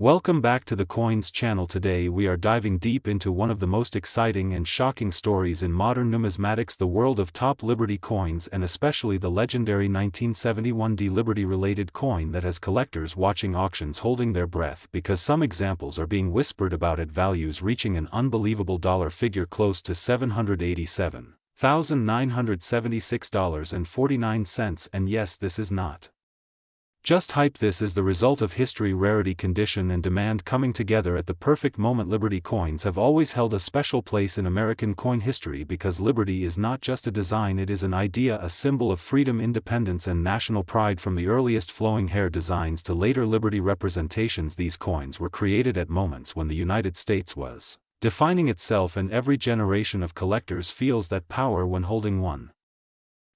Welcome back to the Coins channel. Today we are diving deep into one of the most exciting and shocking stories in modern numismatics, the world of top Liberty coins, and especially the legendary 1971 D Liberty-related coin that has collectors watching auctions holding their breath because some examples are being whispered about at values reaching an unbelievable dollar figure close to $787,976.49. And yes, this is not just hype. This is the result of history, rarity, condition, and demand coming together at the perfect moment. Liberty coins have always held a special place in American coin history because Liberty is not just a design, it is an idea, a symbol of freedom, independence, and national pride. From the earliest flowing hair designs to later Liberty representations, these coins were created at moments when the United States was defining itself, and every generation of collectors feels that power when holding one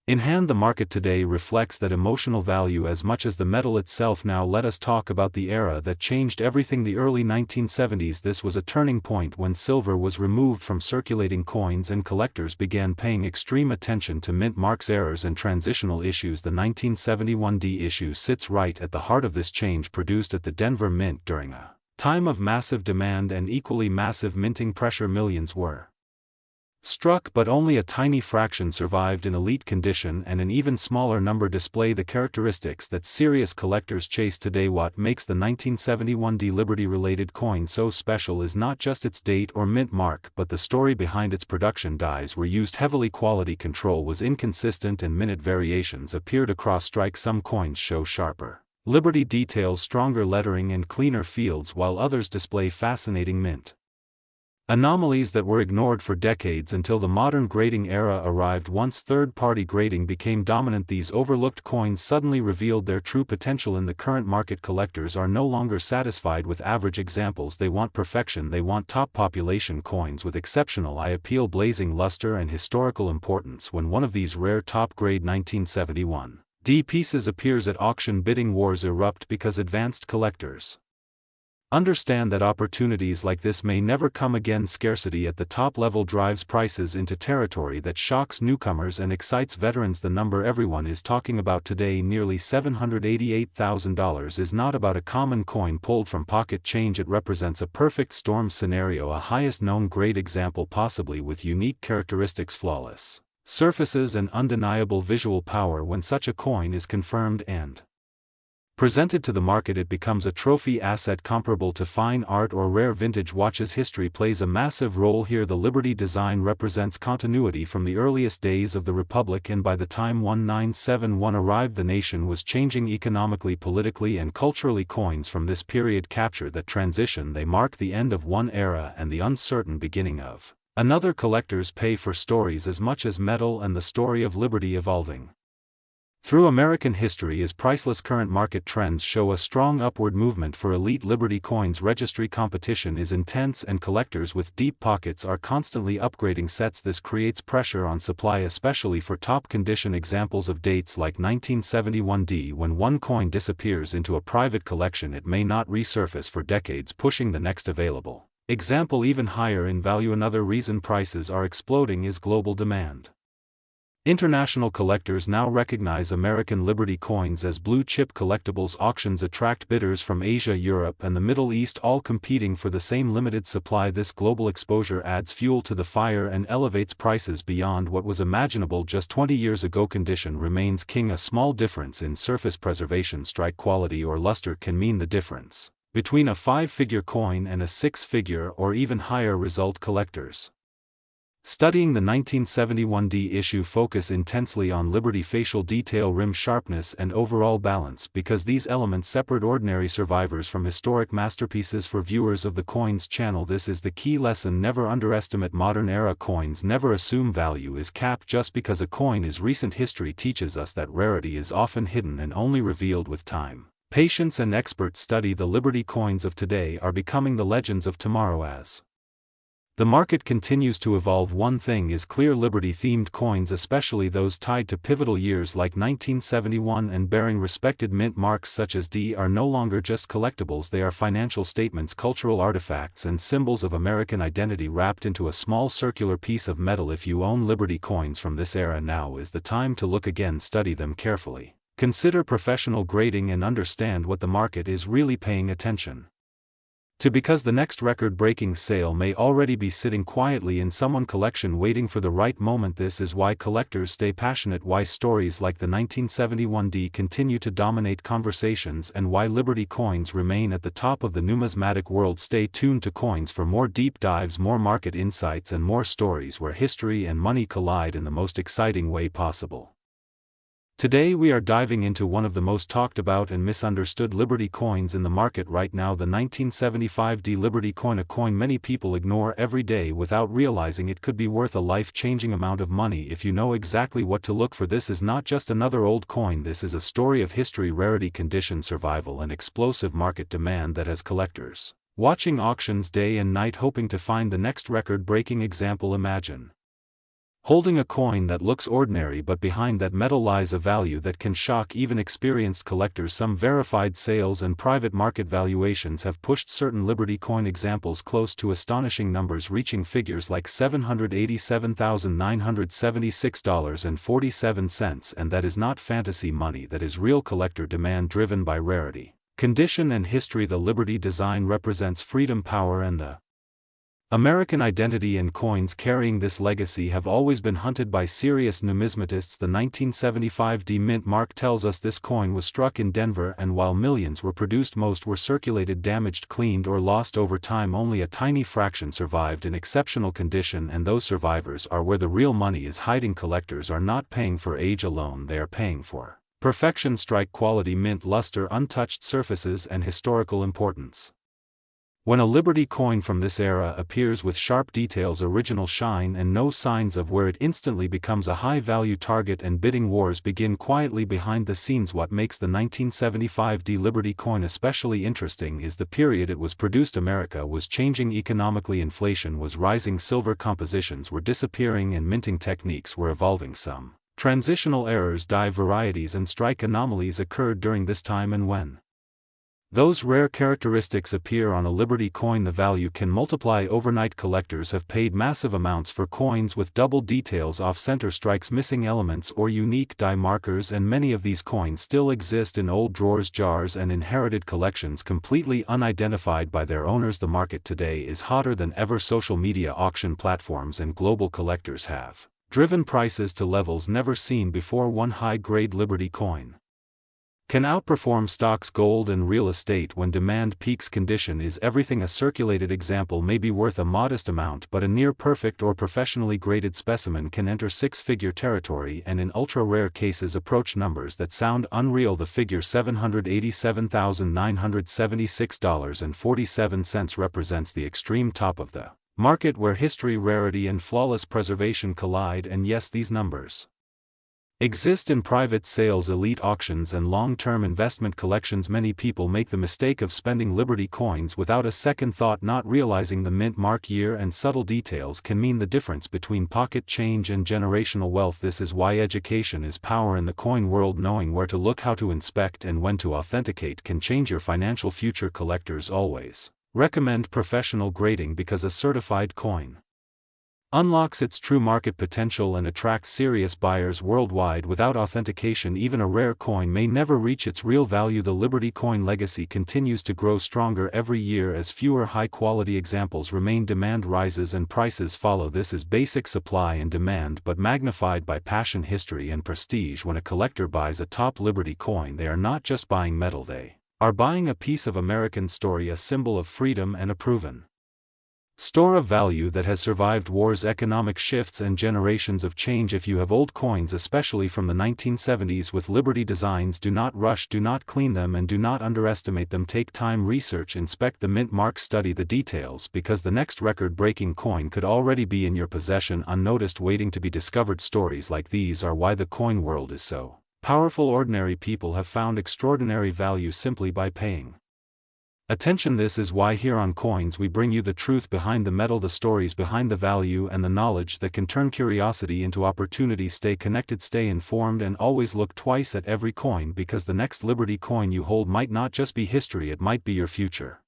in hand. The market today reflects that emotional value as much as the metal itself. Now let us talk about the era that changed everything, the early 1970s. This was a turning point when silver was removed from circulating coins and collectors began paying extreme attention to mint marks, errors, and transitional issues. The 1971 D issue sits right at the heart of this change, produced at the Denver Mint during a time of massive demand and equally massive minting pressure. Millions were struck, but only a tiny fraction survived in elite condition, and an even smaller number display the characteristics that serious collectors chase today. What makes the 1971 D Liberty-related coin so special is not just its date or mint mark, but the story behind its production. Dyes were used heavily, quality control was inconsistent, and minute variations appeared across strikes. Some coins show sharper Liberty details, stronger lettering, and cleaner fields, while others display fascinating mint anomalies that were ignored for decades until the modern grading era arrived. Once third-party grading became dominant, these overlooked coins suddenly revealed their true potential. In the current market, collectors are no longer satisfied with average examples. They want perfection. They want top population coins with exceptional eye appeal, blazing luster, and historical importance. When one of these rare top-grade 1971 D pieces appears at auction, bidding wars erupt because advanced collectors understand that opportunities like this may never come again. Scarcity at the top level drives prices into territory that shocks newcomers and excites veterans. The number everyone is talking about today, nearly $788,000, is not about a common coin pulled from pocket change. It represents a perfect storm scenario, a highest known grade example, possibly with unique characteristics, flawless surfaces, and undeniable visual power. When such a coin is confirmed and presented to the market, it becomes a trophy asset comparable to fine art or rare vintage watches. History plays a massive role here. The Liberty design represents continuity from the earliest days of the Republic, and by the time 1971 arrived, the nation was changing economically, politically, and culturally. Coins from this period capture that transition. They mark the end of one era and the uncertain beginning of another. Collectors pay for stories as much as metal, and the story of Liberty evolving through American history is priceless. Current market trends show a strong upward movement for elite Liberty coins. Registry competition is intense, and collectors with deep pockets are constantly upgrading sets. This creates pressure on supply, especially for top condition examples of dates like 1971 D. When one coin disappears into a private collection, it may not resurface for decades, pushing the next available example even higher in value. Another reason prices are exploding is global demand. International collectors now recognize American Liberty coins as blue-chip collectibles. Auctions attract bidders from Asia, Europe, and the Middle East, all competing for the same limited supply. This global exposure adds fuel to the fire and elevates prices beyond what was imaginable just 20 years ago. Condition remains king. A small difference in surface preservation, strike quality, or luster can mean the difference between a 5-figure coin and a 6-figure or even higher result. Collectors studying the 1971 D issue focus intensely on Liberty facial detail, rim sharpness, and overall balance, because these elements separate ordinary survivors from historic masterpieces. For viewers of the Coins channel, this is the key lesson: never underestimate modern era coins. Never assume value is capped just because a coin is recent. History teaches us that rarity is often hidden and only revealed with time, patience, and expert study. The Liberty coins of today are becoming the legends of tomorrow. As the market continues to evolve, one thing is clear: Liberty-themed coins, especially those tied to pivotal years like 1971 and bearing respected mint marks such as D, are no longer just collectibles. They are financial statements, cultural artifacts, and symbols of American identity wrapped into a small circular piece of metal. If you own Liberty coins from this era, now is the time to look again. Study them carefully, consider professional grading, and understand what the market is really paying attention Because the next record-breaking sale may already be sitting quietly in someone's collection waiting for the right moment. This is why collectors stay passionate, why stories like the 1971D continue to dominate conversations, and why Liberty coins remain at the top of the numismatic world. Stay tuned to Coins for more deep dives, more market insights, and more stories where history and money collide in the most exciting way possible. Today we are diving into one of the most talked about and misunderstood Liberty coins in the market right now, the 1975D Liberty coin, a coin many people ignore every day without realizing it could be worth a life-changing amount of money if you know exactly what to look for. This is not just another old coin, this is a story of history, rarity, condition, survival, and explosive market demand that has collectors watching auctions day and night hoping to find the next record-breaking example. Imagine holding a coin that looks ordinary, but behind that metal lies a value that can shock even experienced collectors. Some verified sales and private market valuations have pushed certain Liberty coin examples close to astonishing numbers, reaching figures like $787,976.47, and that is not fantasy money, that is real collector demand driven by rarity, condition, and history. The Liberty design represents freedom, power, and the American identity, and coins carrying this legacy have always been hunted by serious numismatists. The 1975D mint mark tells us this coin was struck in Denver, and while millions were produced, most were circulated, damaged, cleaned, or lost over time. Only a tiny fraction survived in exceptional condition, and those survivors are where the real money is hiding. Collectors are not paying for age alone, they are paying for perfection, strike quality, mint luster, untouched surfaces, and historical importance. When a Liberty coin from this era appears with sharp details, original shine, and no signs of wear, it instantly becomes a high-value target, and bidding wars begin quietly behind the scenes. What makes the 1975D Liberty coin especially interesting is the period it was produced. America was changing economically, inflation was rising, silver compositions were disappearing, and minting techniques were evolving. Some transitional errors, die varieties, and strike anomalies occurred during this time, and when those rare characteristics appear on a Liberty coin, the value can multiply overnight. Collectors have paid massive amounts for coins with double details, off-center strikes, missing elements, or unique die markers, and many of these coins still exist in old drawers, jars, and inherited collections, completely unidentified by their owners. The market today is hotter than ever. Social media, auction platforms, and global collectors have driven prices to levels never seen before. One high-grade Liberty coin can outperform stocks, gold, and real estate when demand peaks. Condition is everything. A circulated example may be worth a modest amount, but a near-perfect or professionally graded specimen can enter six-figure territory, and in ultra-rare cases approach numbers that sound unreal. The figure $787,976.47 represents the extreme top of the market, where history, rarity, and flawless preservation collide. And yes, these numbers exist in private sales, elite auctions, and long-term investment collections. Many people make the mistake of spending Liberty coins without a second thought, not realizing the mint mark, year, and subtle details can mean the difference between pocket change and generational wealth. This is why education is power in the coin world. Knowing where to look, how to inspect, and when to authenticate can change your financial future. Collectors always recommend professional grading because a certified coin unlocks its true market potential and attracts serious buyers worldwide. Without authentication, even a rare coin may never reach its real value. The Liberty coin legacy continues to grow stronger every year as fewer high-quality examples remain. Demand rises and prices follow. This is basic supply and demand, but magnified by passion, history, and prestige. When a collector buys a top Liberty coin, they are not just buying metal, they are buying a piece of American story, a symbol of freedom, and a proven store of value that has survived wars, economic shifts, and generations of change. If you have old coins, especially from the 1970s with Liberty designs, do not rush, do not clean them, and do not underestimate them. Take time, research, inspect the mint mark, study the details, because the next record-breaking coin could already be in your possession, unnoticed, waiting to be discovered. Stories like these are why the coin world is so powerful. Ordinary people have found extraordinary value simply by paying attention. This is why here on Coins we bring you the truth behind the metal, the stories behind the value, and the knowledge that can turn curiosity into opportunity. Stay connected, stay informed, and always look twice at every coin, because the next Liberty coin you hold might not just be history, it might be your future.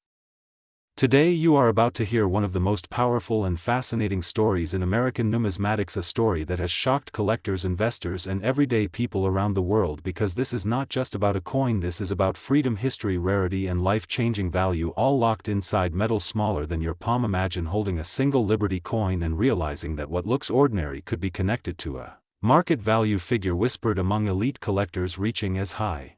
Today you are about to hear one of the most powerful and fascinating stories in American numismatics, a story that has shocked collectors, investors, and everyday people around the world, because this is not just about a coin, this is about freedom, history, rarity, and life-changing value, all locked inside metal smaller than your palm. Imagine holding a single Liberty coin and realizing that what looks ordinary could be connected to a market value figure whispered among elite collectors, reaching as high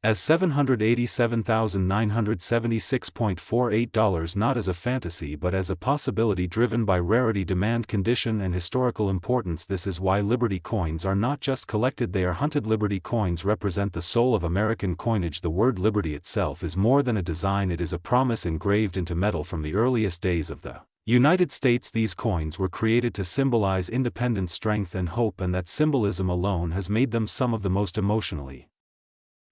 as $787,976.48, not as a fantasy but as a possibility driven by rarity, demand, condition, and historical importance. This is why Liberty coins are not just collected, they are hunted. Liberty coins represent the soul of American coinage. The word Liberty itself is more than a design, it is a promise engraved into metal from the earliest days of the United States. These coins were created to symbolize independence, strength, and hope, and that symbolism alone has made them some of the most emotionally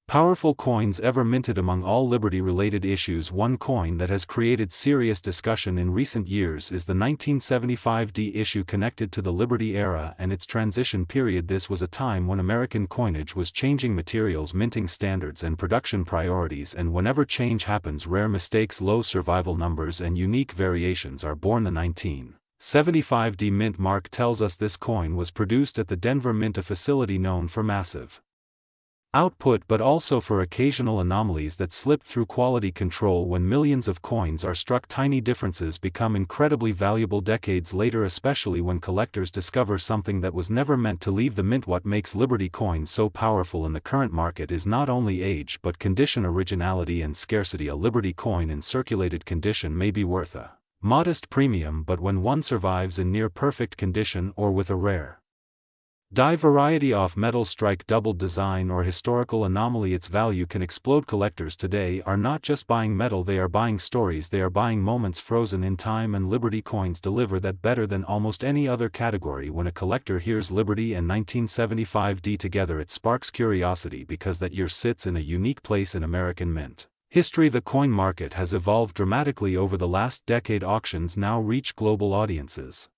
powerful coins ever minted. Among all Liberty-related issues, one coin that has created serious discussion in recent years is the 1975 D issue, connected to the Liberty era and its transition period. This was a time when American coinage was changing materials, minting standards, and production priorities, and whenever change happens, rare mistakes, low survival numbers, and unique variations are born. The 1975 D mint mark tells us this coin was produced at the Denver Mint, a facility known for massive output but also for occasional anomalies that slip through quality control. When millions of coins are struck, tiny differences become incredibly valuable decades later, especially when collectors discover something that was never meant to leave the mint. What makes Liberty coins so powerful in the current market is not only age but condition, originality, and scarcity. A Liberty coin in circulated condition may be worth a modest premium, but when one survives in near perfect condition or with a rare die variety, off metal strike, doubled design, or historical anomaly, its value can explode. Collectors today are not just buying metal, they are buying stories, they are buying moments frozen in time, and Liberty coins deliver that better than almost any other category. When a collector hears Liberty and 1975 D together, it sparks curiosity because that year sits in a unique place in American mint history. The coin market has evolved dramatically over the last decade. Auctions now reach global audiences.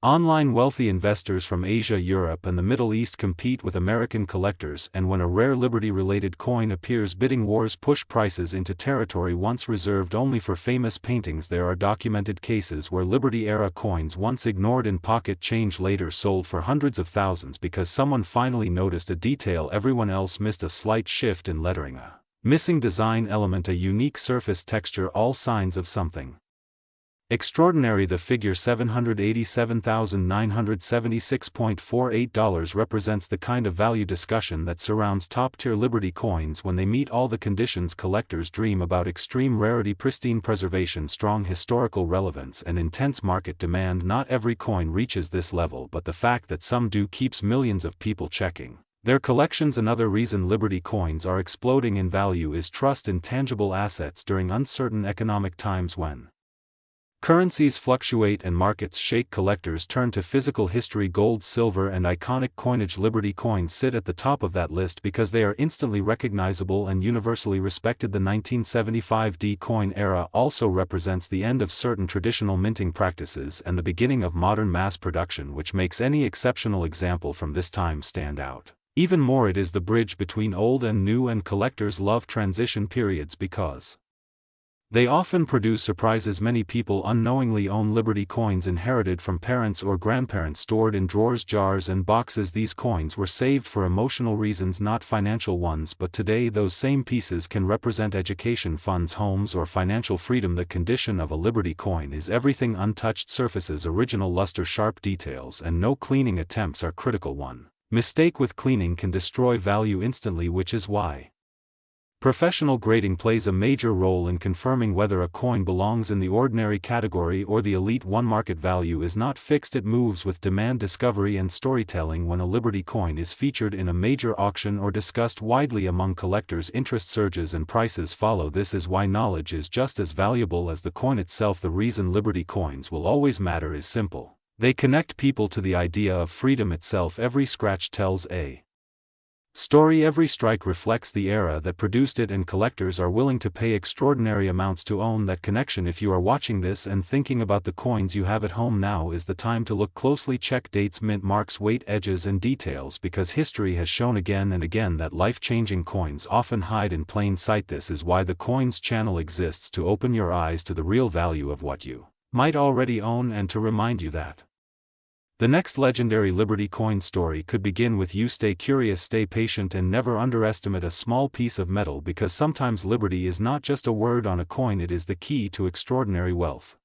Online wealthy investors from Asia, Europe, and the Middle East compete with American collectors, and when a rare Liberty-related coin appears, bidding wars push prices into territory once reserved only for famous paintings. There are documented cases where Liberty-era coins, once ignored in pocket change, later sold for hundreds of thousands because someone finally noticed a detail everyone else missed: a slight shift in lettering, a missing design element, a unique surface texture, all signs of something extraordinary. The figure $787,976.48 represents the kind of value discussion that surrounds top-tier Liberty coins when they meet all the conditions collectors dream about: extreme rarity, pristine preservation, strong historical relevance, and intense market demand. Not every coin reaches this level, but the fact that some do keeps millions of people checking their collections. Another reason Liberty coins are exploding in value is trust in tangible assets. During uncertain economic times, when currencies fluctuate and markets shake, collectors turn to physical history, gold, silver, and iconic coinage. Liberty coins sit at the top of that list because they are instantly recognizable and universally respected. The 1975 D coin era also represents the end of certain traditional minting practices and the beginning of modern mass production, which makes any exceptional example from this time stand out even more. It is the bridge between old and new, and collectors love transition periods because they often produce surprises. Many people unknowingly own Liberty coins inherited from parents or grandparents, stored in drawers, jars, and boxes. These coins were saved for emotional reasons, not financial ones, but today those same pieces can represent education funds, homes, or financial freedom. The condition of a Liberty coin is everything: untouched surfaces, original luster, sharp details, and no cleaning attempts are critical. One mistake with cleaning can destroy value instantly, which is why professional grading plays a major role in confirming whether a coin belongs in the ordinary category or the elite one. Market value is not fixed, it moves with demand, discovery, and storytelling. When a Liberty coin is featured in a major auction or discussed widely among collectors, interest surges and prices follow. This is why knowledge is just as valuable as the coin itself. The reason Liberty coins will always matter is simple: they connect people to the idea of freedom itself. Every scratch tells a Story: every strike reflects the era that produced it, and collectors are willing to pay extraordinary amounts to own that connection. If you are watching this and thinking about the coins you have at home, now is the time to look closely. Check dates, mint marks, weight, edges and details, because history has shown again and again that life-changing coins often hide in plain sight. This is why the Coins channel exists, to open your eyes to the real value of what you might already own, and to remind you that the next legendary Liberty coin story could begin with you. Stay curious, stay patient, and never underestimate a small piece of metal, because sometimes Liberty is not just a word on a coin, it is the key to extraordinary wealth.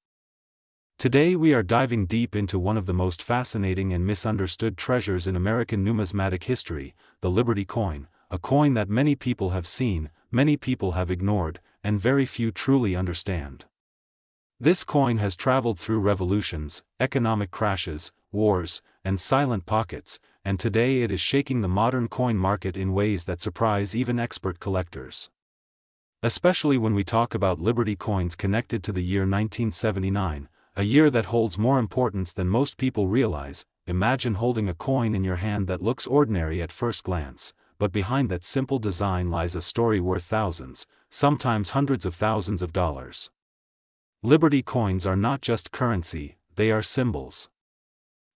Today we are diving deep into one of the most fascinating and misunderstood treasures in American numismatic history, the Liberty coin, a coin that many people have seen, many people have ignored, and very few truly understand. This coin has traveled through revolutions, economic crashes, wars, and silent pockets, and today it is shaking the modern coin market in ways that surprise even expert collectors. Especially when we talk about Liberty coins connected to the year 1979, a year that holds more importance than most people realize. Imagine holding a coin in your hand that looks ordinary at first glance, but behind that simple design lies a story worth thousands, sometimes hundreds of thousands of dollars. Liberty coins are not just currency, they are symbols.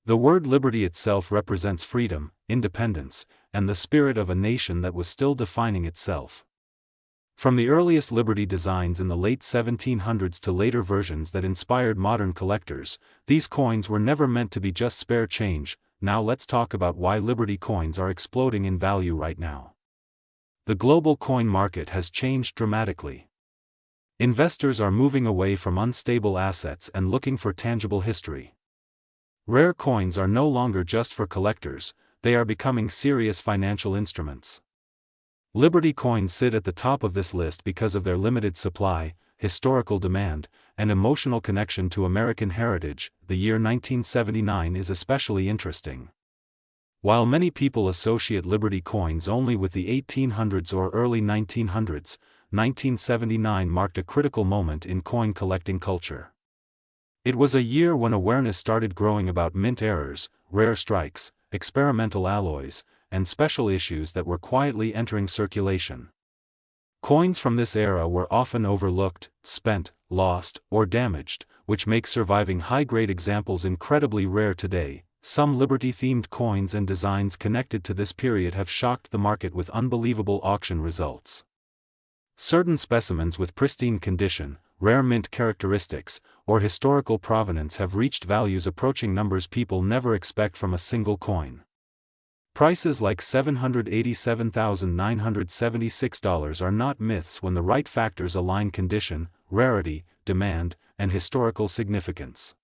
The word liberty itself represents freedom, independence, and the spirit of a nation that was still defining itself. From the earliest Liberty designs in the late 1700s to later versions that inspired modern collectors, these coins were never meant to be just spare change. Now let's talk about why Liberty coins are exploding in value right now. The global coin market has changed dramatically. Investors are moving away from unstable assets and looking for tangible history. Rare coins are no longer just for collectors, they are becoming serious financial instruments. Liberty coins sit at the top of this list because of their limited supply, historical demand, and emotional connection to American heritage. The year 1979 is especially interesting. While many people associate Liberty coins only with the 1800s or early 1900s, 1979 marked a critical moment in coin collecting culture. It was a year when awareness started growing about mint errors, rare strikes, experimental alloys, and special issues that were quietly entering circulation. Coins from this era were often overlooked, spent, lost, or damaged, which makes surviving high-grade examples incredibly rare today. Some Liberty-themed coins and designs connected to this period have shocked the market with unbelievable auction results. Certain specimens with pristine condition, rare mint characteristics, or historical provenance have reached values approaching numbers people never expect from a single coin. Prices like $787,976 are not myths when the right factors align: condition, rarity, demand, and historical significance.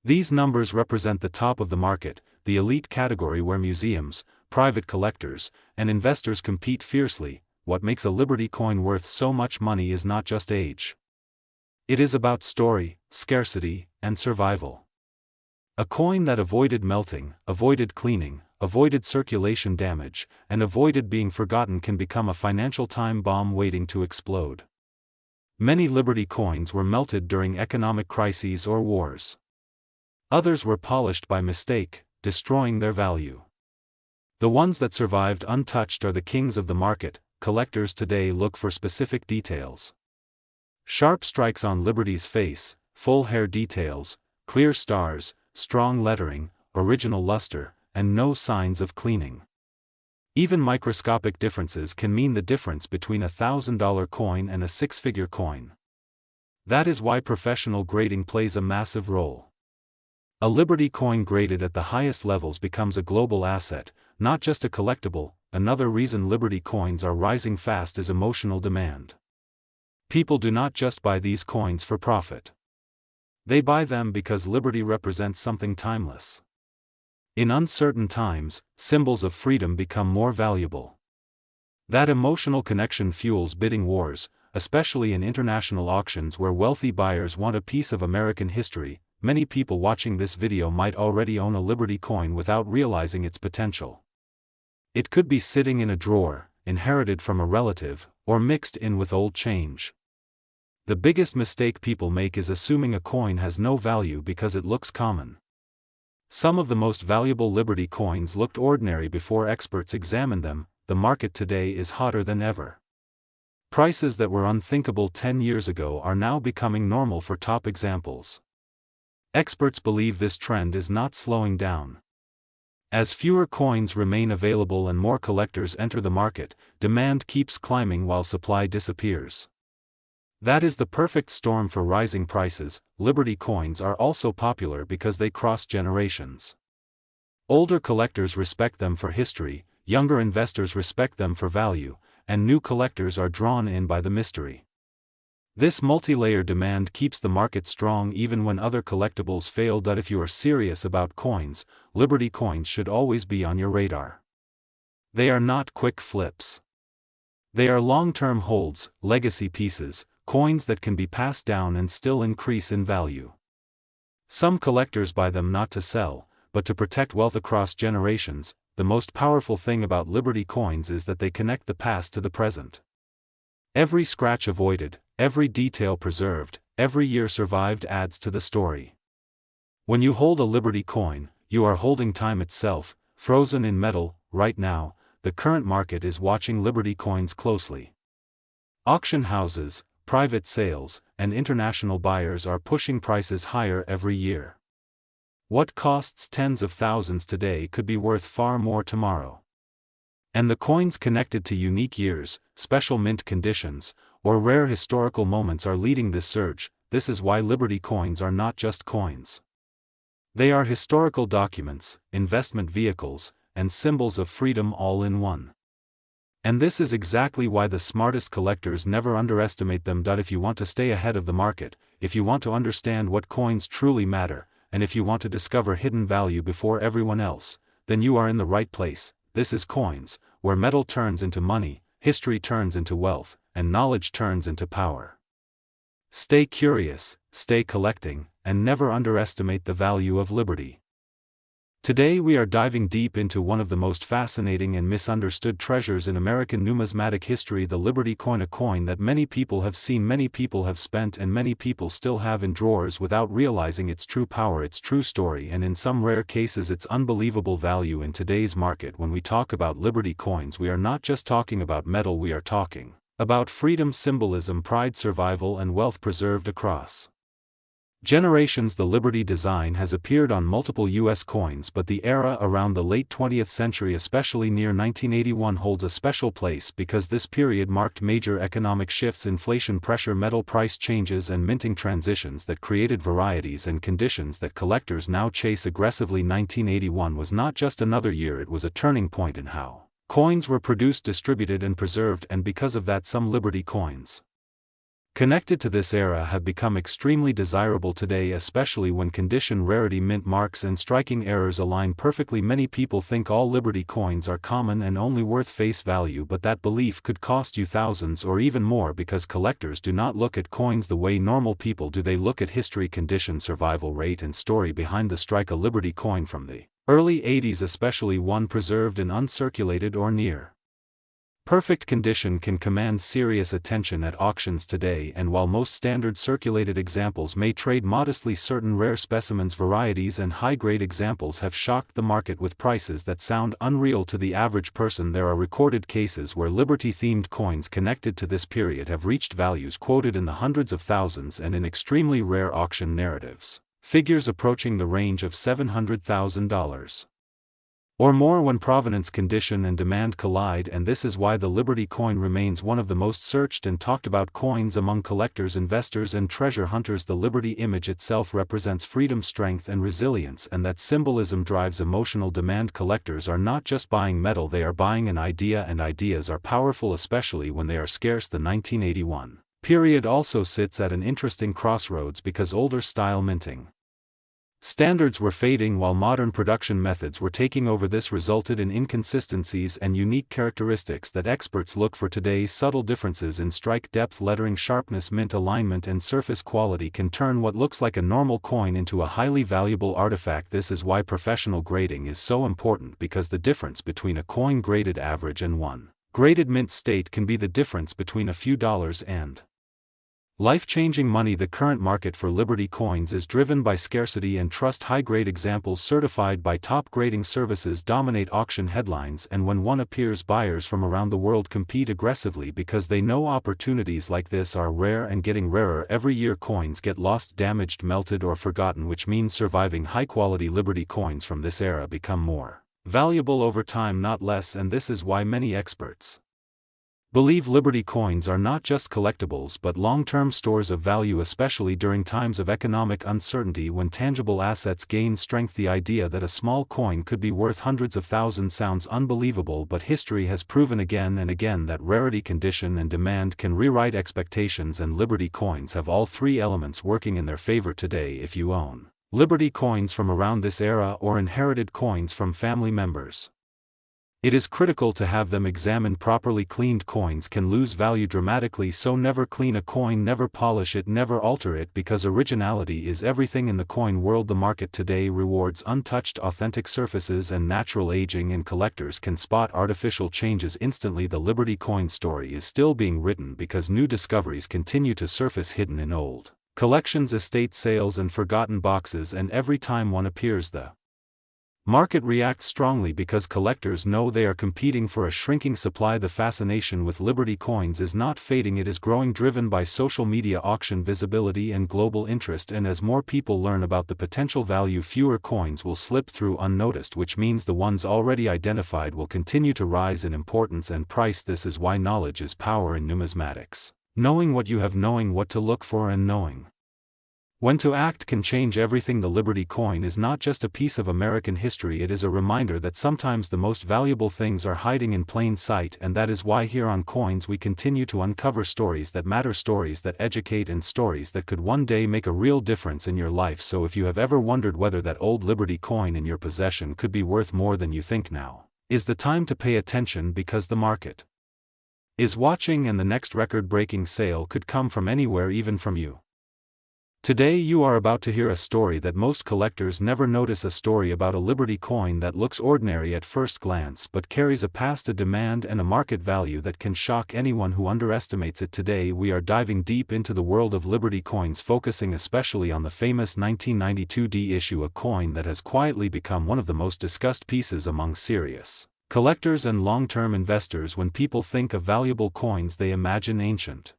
These numbers represent the top of the market, the elite category where museums, private collectors, and investors compete fiercely. What makes a Liberty coin worth so much money is not just age. It is about story, scarcity, and survival. A coin that avoided melting, avoided cleaning, avoided circulation damage, and avoided being forgotten can become a financial time bomb waiting to explode. Many Liberty coins were melted during economic crises or wars. Others were polished by mistake, destroying their value. The ones that survived untouched are the kings of the market. Collectors today look for specific details. Sharp strikes on Liberty's face, full hair details, clear stars, strong lettering, original luster, and no signs of cleaning. Even microscopic differences can mean the difference between a $1,000 coin and a six-figure coin. That is why professional grading plays a massive role. A Liberty coin graded at the highest levels becomes a global asset, not just a collectible. Another reason Liberty coins are rising fast is emotional demand. People do not just buy these coins for profit. They buy them because Liberty represents something timeless. In uncertain times, symbols of freedom become more valuable. That emotional connection fuels bidding wars, especially in international auctions where wealthy buyers want a piece of American history. Many people watching this video might already own a Liberty coin without realizing its potential. It could be sitting in a drawer, inherited from a relative, or mixed in with old change. The biggest mistake people make is assuming a coin has no value because it looks common. Some of the most valuable Liberty coins looked ordinary before experts examined them. the market today is hotter than ever. Prices that were unthinkable 10 years ago are now becoming normal for top examples. Experts believe this trend is not slowing down. As fewer coins remain available and more collectors enter the market, demand keeps climbing while supply disappears. That is the perfect storm for rising prices. Liberty coins are also popular because they cross generations. Older collectors respect them for history, younger investors respect them for value, and new collectors are drawn in by the mystery. This multi-layer demand keeps the market strong even when other collectibles fail. If you are serious about coins, Liberty coins should always be on your radar. They are not quick flips. They are long-term holds, legacy pieces, coins that can be passed down and still increase in value. Some collectors buy them not to sell, but to protect wealth across generations. The most powerful thing about Liberty coins is that they connect the past to the present. Every scratch avoided, every detail preserved, every year survived adds to the story. When you hold a Liberty coin, you are holding time itself, frozen in metal. Right now, the current market is watching Liberty coins closely. Auction houses, private sales, and international buyers are pushing prices higher every year. What costs tens of thousands today could be worth far more tomorrow. And the coins connected to unique years, special mint conditions, or rare historical moments are leading this surge. This is why Liberty coins are not just coins. They are historical documents, investment vehicles, and symbols of freedom all in one. And this is exactly why the smartest collectors never underestimate them. If you want to stay ahead of the market, if you want to understand what coins truly matter, and if you want to discover hidden value before everyone else, then you are in the right place. This is Coins, where metal turns into money, history turns into wealth, and knowledge turns into power. Stay curious, stay collecting, and never underestimate the value of Liberty. Today we are diving deep into one of the most fascinating and misunderstood treasures in American numismatic history, the Liberty coin, a coin that many people have seen, many people have spent, and many people still have in drawers without realizing its true power, its true story, and in some rare cases its unbelievable value in today's market. When we talk about Liberty coins, we are not just talking about metal, we are talking about freedom, symbolism, pride, survival, and wealth preserved across generations. The Liberty design has appeared on multiple U.S. coins, but the era around the late 20th century, especially near 1981, holds a special place because this period marked major economic shifts, inflation pressure, metal price changes, and minting transitions that created varieties and conditions that collectors now chase aggressively. 1981 was not just another year, it was a turning point in how coins were produced, distributed, and preserved, and because of that some Liberty coins connected to this era have become extremely desirable today, especially when condition, rarity, mint marks, and striking errors align perfectly. Many people think all Liberty coins are common and only worth face value, but that belief could cost you thousands or even more, because collectors do not look at coins the way normal people do. They look at history, condition, survival rate, and story behind the strike. A Liberty coin from the early 80s, especially one preserved in uncirculated or near perfect condition, can command serious attention at auctions today. And while most standard circulated examples may trade modestly, certain rare specimens, varieties, and high-grade examples have shocked the market with prices that sound unreal to the average person. There are recorded cases where Liberty-themed coins connected to this period have reached values quoted in the hundreds of thousands, and in extremely rare auction narratives, figures approaching the range of $700,000 or more when provenance, condition, and demand collide. And this is why the Liberty coin remains one of the most searched and talked about coins among collectors, investors, and treasure hunters. The Liberty image itself represents freedom, strength, and resilience, and that symbolism drives emotional demand. Collectors are not just buying metal, they are buying an idea, and ideas are powerful, especially when they are scarce. The 1981 period also sits at an interesting crossroads because older style minting standards were fading while modern production methods were taking over. This resulted in inconsistencies and unique characteristics that experts look for today. Subtle differences in strike depth, lettering, sharpness, mint alignment, and surface quality can turn what looks like a normal coin into a highly valuable artifact. This is why professional grading is so important, because the difference between a coin graded average and one graded mint state can be the difference between a few dollars and Life-changing money. The current market for Liberty coins is driven by scarcity and trust. High-grade examples certified by top grading services dominate auction headlines, and when one appears, buyers from around the world compete aggressively because they know opportunities like this are rare and getting rarer every year. Coins get lost, damaged, melted, or forgotten, which means surviving high-quality Liberty coins from this era become more valuable over time, not less, and this is why many experts believe Liberty coins are not just collectibles but long-term stores of value, especially during times of economic uncertainty when tangible assets gain strength. The idea that a small coin could be worth hundreds of thousands sounds unbelievable, but history has proven again and again that rarity, condition, and demand can rewrite expectations, and Liberty coins have all three elements working in their favor today. If you own Liberty coins from around this era or inherited coins from family members, it is critical to have them examined properly. Cleaned coins can lose value dramatically, so never clean a coin, never polish it, never alter it, because originality is everything in the coin world. The market today rewards untouched, authentic surfaces and natural aging, and collectors can spot artificial changes instantly. The Liberty coin story is still being written because new discoveries continue to surface hidden in old collections, estate sales, and forgotten boxes, and every time one appears, the market reacts strongly because collectors know they are competing for a shrinking supply. The fascination with Liberty coins is not fading, it is growing, driven by social media, auction visibility, and global interest, and as more people learn about the potential value, fewer coins will slip through unnoticed, which means the ones already identified will continue to rise in importance and price. This is why knowledge is power in numismatics. Knowing what you have, knowing what to look for, and knowing when to act can change everything. The Liberty coin is not just a piece of American history, it is a reminder that sometimes the most valuable things are hiding in plain sight, and that is why here on Coins we continue to uncover stories that matter, stories that educate, and stories that could one day make a real difference in your life. So if you have ever wondered whether that old Liberty coin in your possession could be worth more than you think, now is the time to pay attention, because the market is watching, and the next record-breaking sale could come from anywhere, even from you. Today you are about to hear a story that most collectors never notice, a story about a Liberty coin that looks ordinary at first glance but carries a past, a demand, and a market value that can shock anyone who underestimates it. Today we are diving deep into the world of Liberty coins, focusing especially on the famous 1992 D issue, a coin that has quietly become one of the most discussed pieces among serious collectors and long-term investors. When people think of valuable coins, they imagine ancient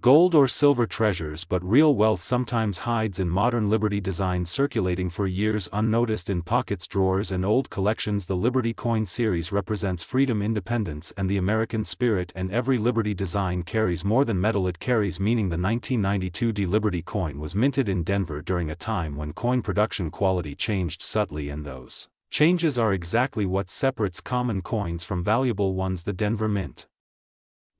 gold or silver treasures, but real wealth sometimes hides in modern Liberty designs, circulating for years unnoticed in pockets, drawers, and old collections. The Liberty coin series represents freedom, independence, and the American spirit, and every Liberty design carries more than metal, it carries meaning. The 1992 D Liberty coin was minted in Denver during a time when coin production quality changed subtly, and those changes are exactly what separates common coins from valuable ones. The Denver Mint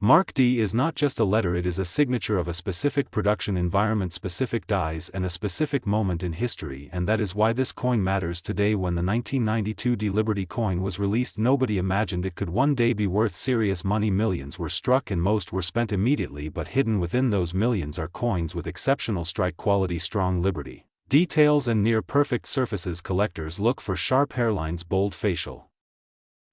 Mark D is not just a letter, it is a signature of a specific production environment, specific dies, and a specific moment in history, and that is why this coin matters today. When the 1992 D Liberty coin was released, nobody imagined it could one day be worth serious money. Millions were struck and most were spent immediately, but hidden within those millions are coins with exceptional strike quality, strong Liberty details, and near-perfect surfaces. Collectors look for sharp hairlines, bold facial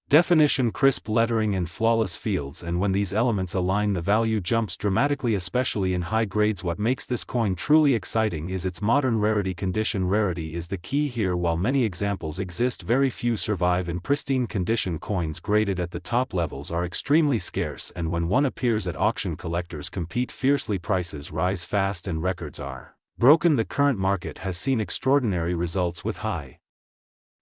definition, crisp lettering, and flawless fields, and when these elements align, the value jumps dramatically, especially in high grades. What makes this coin truly exciting is its modern rarity, condition. Rarity is the key here. While many examples exist, very few survive in pristine condition. Coins graded at the top levels are extremely scarce, and when one appears at auction, collectors compete fiercely, prices rise fast, and records are broken. The current market has seen extraordinary results, with high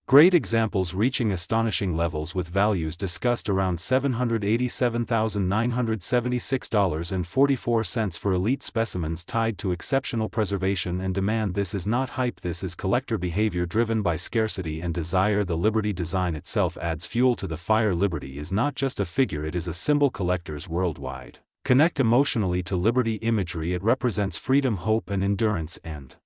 grade examples reaching astonishing levels, with values discussed around $787,976.44 for elite specimens, tied to exceptional preservation and demand. This is not hype, this is collector behavior driven by scarcity and desire. The Liberty design itself adds fuel to the fire. Liberty is not just a figure, it is a symbol. Collectors worldwide connect emotionally to Liberty imagery. It represents freedom, hope, and endurance, and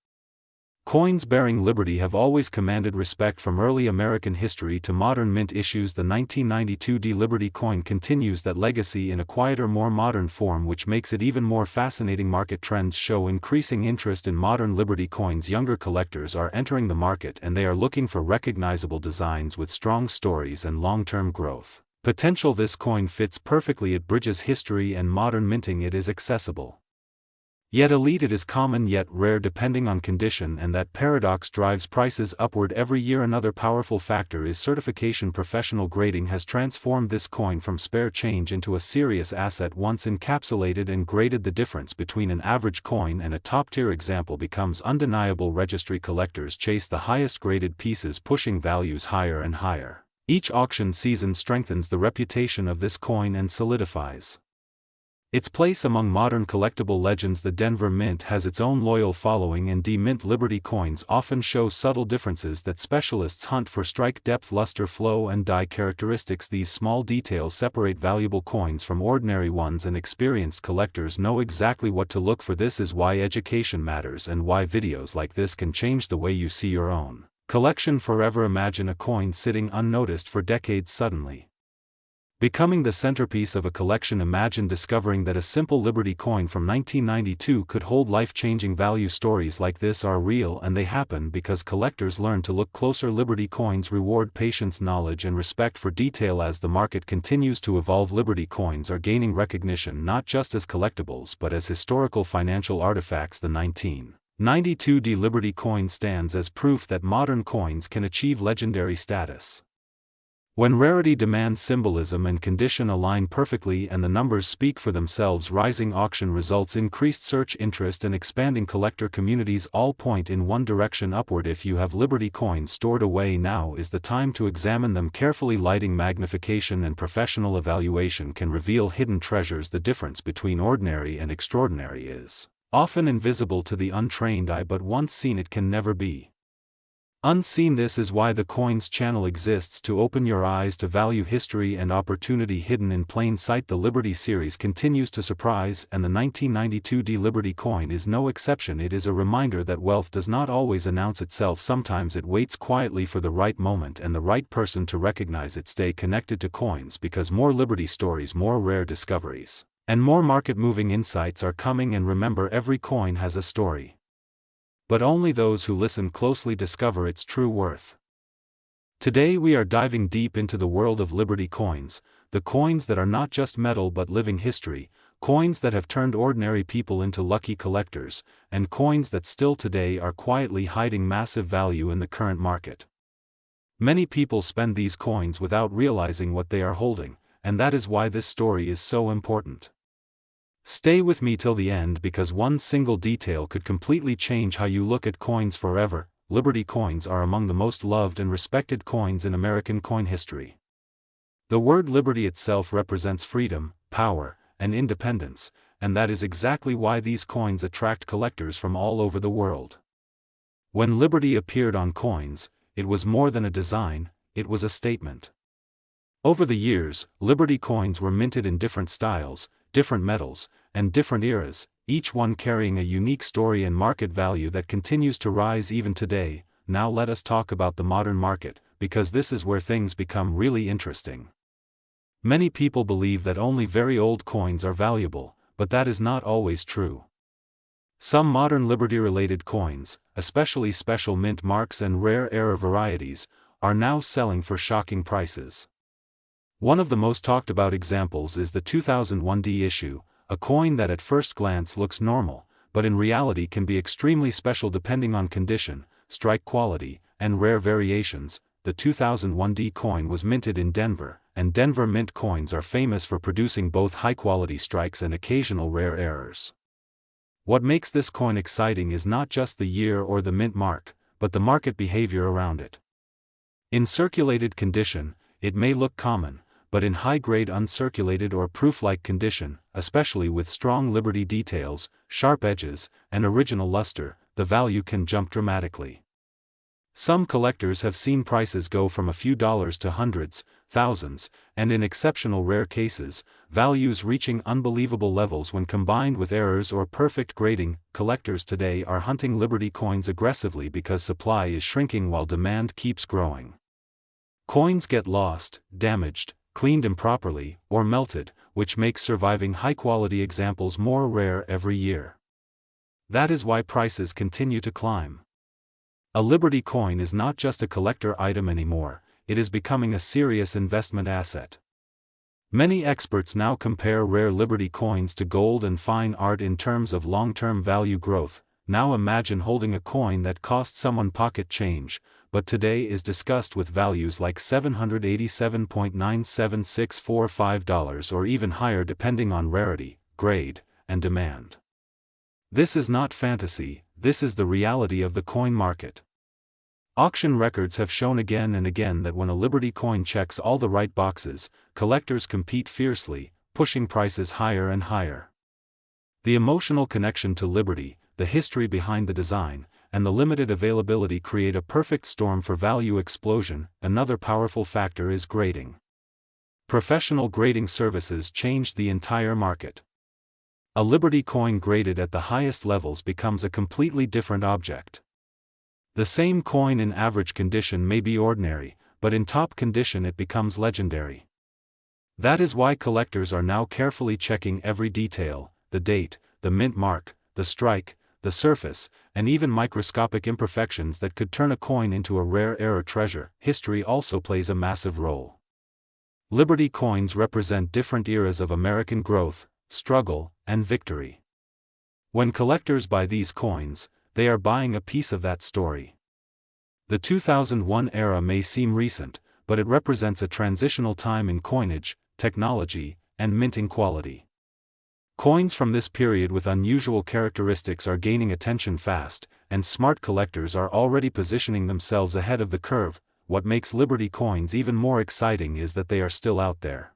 coins bearing Liberty have always commanded respect, from early American history to modern mint issues. The 1992 D Liberty coin continues that legacy in a quieter, more modern form, which makes it even more fascinating. Market trends show increasing interest in modern Liberty coins. Younger collectors are entering the market, and they are looking for recognizable designs with strong stories and long-term growth potential. This coin fits perfectly, it bridges history and modern minting. It is accessible, Yet elite it is common yet rare depending on condition, and that paradox drives prices upward every year. Another powerful factor is certification. Professional grading has transformed this coin from spare change into a serious asset. Once encapsulated and graded, the difference between an average coin and a top-tier example becomes undeniable. Registry collectors chase the highest graded pieces, pushing values higher and higher. Each auction season strengthens the reputation of this coin and solidifies its place among modern collectible legends. The Denver Mint has its own loyal following, and de-mint Liberty coins often show subtle differences that specialists hunt for: strike depth, luster, flow, and die characteristics. These small details separate valuable coins from ordinary ones, and experienced collectors know exactly what to look for. This is why education matters, and why videos like this can change the way you see your own collection forever. Imagine a coin sitting unnoticed for decades, suddenly becoming the centerpiece of a collection. Imagine discovering that a simple Liberty coin from 1992 could hold life-changing value. Stories like this are real, and they happen because collectors learn to look closer. Liberty coins reward patience, knowledge, and respect for detail. As the market continues to evolve, Liberty coins are gaining recognition not just as collectibles but as historical financial artifacts. The 1992 Liberty coin stands as proof that modern coins can achieve legendary status when rarity demands symbolism and condition align perfectly, and the numbers speak for themselves. Rising auction results, increased search interest, and expanding collector communities all point in one direction: upward. If you have Liberty coins stored away, now is the time to examine them carefully. Lighting, magnification, and professional evaluation can reveal hidden treasures. The difference between ordinary and extraordinary is often invisible to the untrained eye, but once seen it can never be unseen. This is why the Coins channel exists, to open your eyes to value, history, and opportunity hidden in plain sight. The Liberty series continues to surprise, and the 1992 Liberty coin is no exception. It is a reminder that wealth does not always announce itself. Sometimes it waits quietly for the right moment and the right person to recognize it. Stay connected to Coins, because more Liberty stories, more rare discoveries, and more market-moving insights are coming. And remember, every coin has a story, but only those who listen closely discover its true worth. Today we are diving deep into the world of Liberty coins, the coins that are not just metal but living history, coins that have turned ordinary people into lucky collectors, and coins that still today are quietly hiding massive value in the current market. Many people spend these coins without realizing what they are holding, and that is why this story is so important. Stay with me till the end, because one single detail could completely change how you look at coins forever. Liberty coins are among the most loved and respected coins in American coin history. The word Liberty itself represents freedom, power, and independence, and that is exactly why these coins attract collectors from all over the world. When Liberty appeared on coins, it was more than a design, it was a statement. Over the years, Liberty coins were minted in different styles, different metals, and different eras, each one carrying a unique story and market value that continues to rise even today. Now let us talk about the modern market, because this is where things become really interesting. Many people believe that only very old coins are valuable, but that is not always true. Some modern Liberty-related coins, especially special mint marks and rare era varieties, are now selling for shocking prices. One of the most talked about examples is the 2001 D issue, a coin that at first glance looks normal, but in reality can be extremely special depending on condition, strike quality, and rare variations. The 2001 D coin was minted in Denver, and Denver mint coins are famous for producing both high-quality strikes and occasional rare errors. What makes this coin exciting is not just the year or the mint mark, but the market behavior around it. In circulated condition, it may look common, but in high-grade uncirculated or proof-like condition, especially with strong Liberty details, sharp edges, and original luster, the value can jump dramatically. Some collectors have seen prices go from a few dollars to hundreds, thousands, and in exceptional rare cases, values reaching unbelievable levels when combined with errors or perfect grading. Collectors today are hunting Liberty coins aggressively because supply is shrinking while demand keeps growing. Coins get lost, damaged, cleaned improperly, or melted, which makes surviving high-quality examples more rare every year. That is why prices continue to climb. A Liberty coin is not just a collector item anymore, it is becoming a serious investment asset. Many experts now compare rare Liberty coins to gold and fine art in terms of long-term value growth. Now imagine holding a coin that cost someone pocket change, but today is discussed with values like $787.97645 or even higher depending on rarity, grade, and demand. This is not fantasy, this is the reality of the coin market. Auction records have shown again and again that when a Liberty coin checks all the right boxes, collectors compete fiercely, pushing prices higher and higher. The emotional connection to Liberty, the history behind the design, and the limited availability create a perfect storm for value explosion. Another powerful factor is grading. Professional grading services changed the entire market. A Liberty coin graded at the highest levels becomes a completely different object. The same coin in average condition may be ordinary, but in top condition it becomes legendary. That is why collectors are now carefully checking every detail: the date, the mint mark, the strike, the surface, and even microscopic imperfections that could turn a coin into a rare era treasure. History also plays a massive role. Liberty coins represent different eras of American growth, struggle, and victory. When collectors buy these coins, they are buying a piece of that story. The 2001 era may seem recent, but it represents a transitional time in coinage, technology, and minting quality. Coins from this period with unusual characteristics are gaining attention fast, and smart collectors are already positioning themselves ahead of the curve. What makes Liberty coins even more exciting is that they are still out there.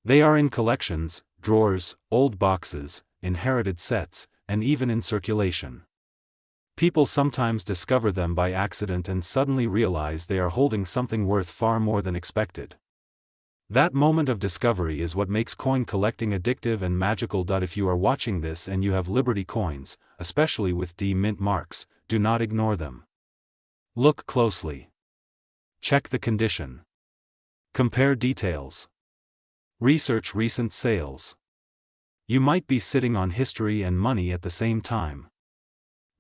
They are in collections, drawers, old boxes, inherited sets, and even in circulation. People sometimes discover them by accident and suddenly realize they are holding something worth far more than expected. That moment of discovery is what makes coin collecting addictive and magical. If you are watching this and you have Liberty coins, especially with D mint marks, do not ignore them. Look closely. Check the condition. Compare details. Research recent sales. You might be sitting on history and money at the same time.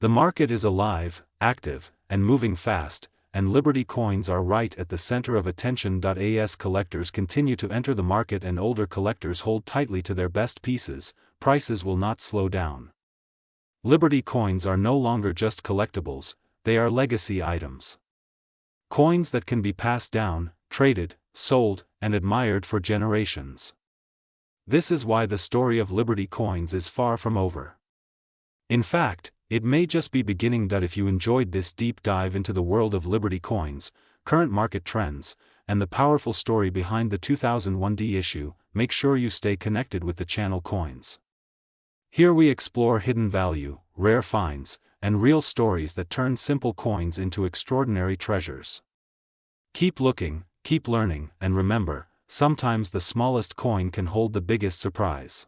The market is alive, active, and moving fast, and Liberty coins are right at the center of attention. As collectors continue to enter the market and older collectors hold tightly to their best pieces, prices will not slow down. Liberty coins are no longer just collectibles, they are legacy items. Coins that can be passed down, traded, sold, and admired for generations. This is why the story of Liberty coins is far from over. In fact, it may just be beginning. If you enjoyed this deep dive into the world of Liberty coins, current market trends, and the powerful story behind the 2001 D issue, make sure you stay connected with the channel Coins. Here we explore hidden value, rare finds, and real stories that turn simple coins into extraordinary treasures. Keep looking, keep learning, and remember, sometimes the smallest coin can hold the biggest surprise.